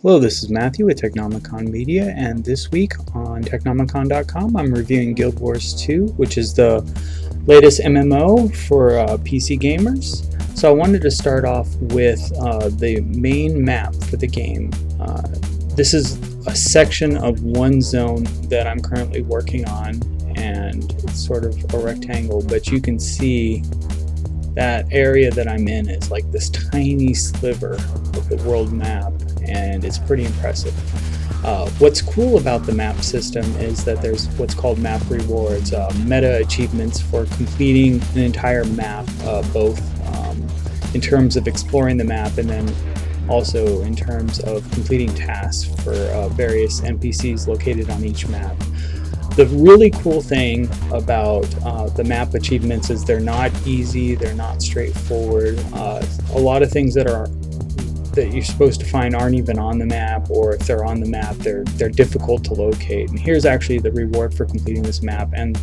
Hello, this is Matthew with Technomicon Media, and this week on Technomicon.com I'm reviewing Guild Wars 2, which is the latest MMO for PC gamers. So I wanted to start off with the main map for the game. This is a section of one zone that I'm currently working on, and it's sort of a rectangle, but you can see that area that I'm in is like this tiny sliver of the world map, and it's pretty impressive. What's cool about the map system is that there's what's called map rewards, meta achievements for completing an entire map, both in terms of exploring the map and then also in terms of completing tasks for various NPCs located on each map. The really cool thing about the map achievements is they're not easy, they're not straightforward. A lot of things that you're supposed to find aren't even on the map, or if they're on the map, they're difficult to locate. And here's actually the reward for completing this map. And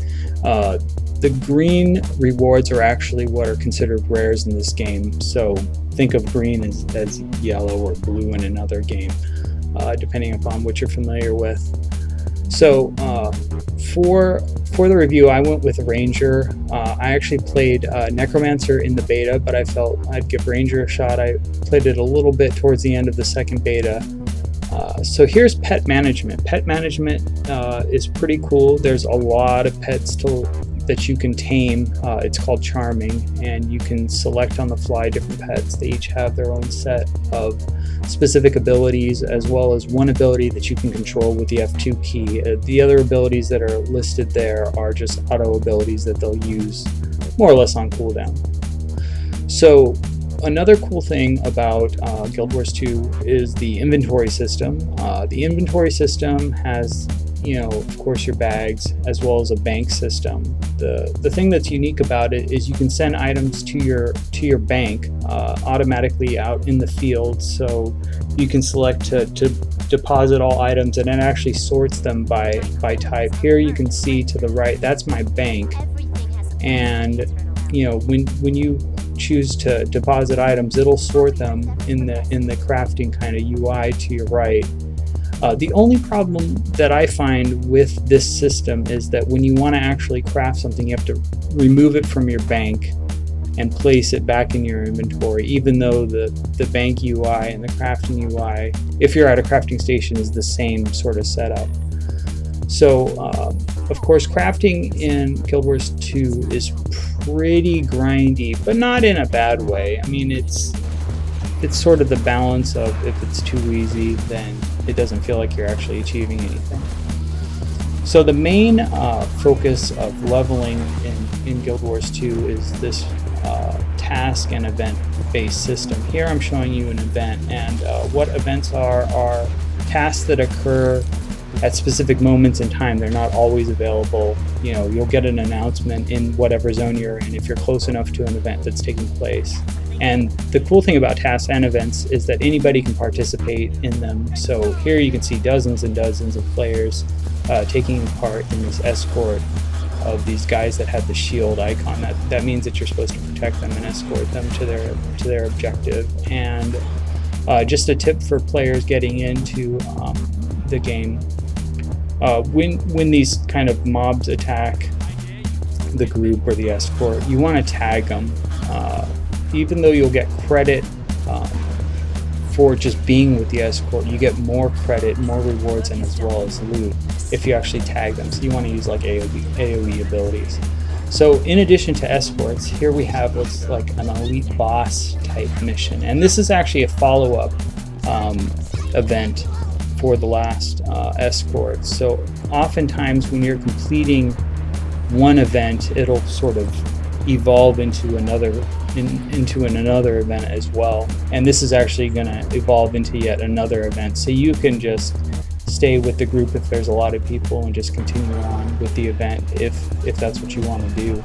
the green rewards are actually what are considered rares in this game. So think of green as yellow or blue in another game, depending upon what you're familiar with. So for the review, I went with Ranger. I actually played Necromancer in the beta, but I felt I'd give Ranger a shot. I played it a little bit towards the end of the second beta. So here's pet management. Pet management is pretty cool. There's a lot of pets that you can tame. It's called charming, and you can select on the fly different pets. They each have their own set of specific abilities, as well as one ability that you can control with the F2 key. The other abilities that are listed there are just auto abilities that they'll use more or less on cooldown. So another cool thing about Guild Wars 2 is the inventory system. The inventory system has, of course, your bags, as well as a bank system. The thing that's unique about it is you can send items to your bank automatically out in the field. So you can select to deposit all items, and it actually sorts them by type. Here you can see to the right, that's my bank. And when you choose to deposit items, it'll sort them in the crafting kind of UI to your right. The only problem that I find with this system is that when you want to actually craft something, you have to remove it from your bank and place it back in your inventory, even though the bank UI and the crafting UI, if you're at a crafting station, is the same sort of setup. So, of course, crafting in Guild Wars 2 is pretty grindy, but not in a bad way. I mean, it's sort of the balance of, if it's too easy, then it doesn't feel like you're actually achieving anything. So the main focus of leveling in Guild Wars 2 is this task and event based system. Here I'm showing you an event, and what events are tasks that occur at specific moments in time. They're not always available. You'll get an announcement in whatever zone you're in if you're close enough to an event that's taking place. And the cool thing about tasks and events is that anybody can participate in them. So here you can see dozens and dozens of players taking part in this escort of these guys that have the shield icon. That means that you're supposed to protect them and escort them to their objective. And just a tip for players getting into the game: when these kind of mobs attack the group or the escort, you want to tag them. Even though you'll get credit for just being with the escort, you get more credit, more rewards, and as well as loot if you actually tag them. So you want to use like AoE abilities. So in addition to escorts, here we have what's like an elite boss type mission, and this is actually a follow-up event for the last escort. So oftentimes when you're completing one event, it'll sort of evolve into another event as well, and this is actually going to evolve into yet another event. So you can just stay with the group if there's a lot of people and just continue on with the event if that's what you want to do.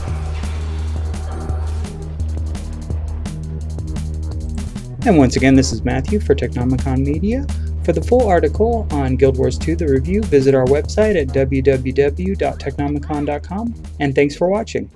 And once again, this is Matthew for Technomicon Media. For the full article on Guild Wars 2, the review, visit our website at www.technomicon.com, and thanks for watching.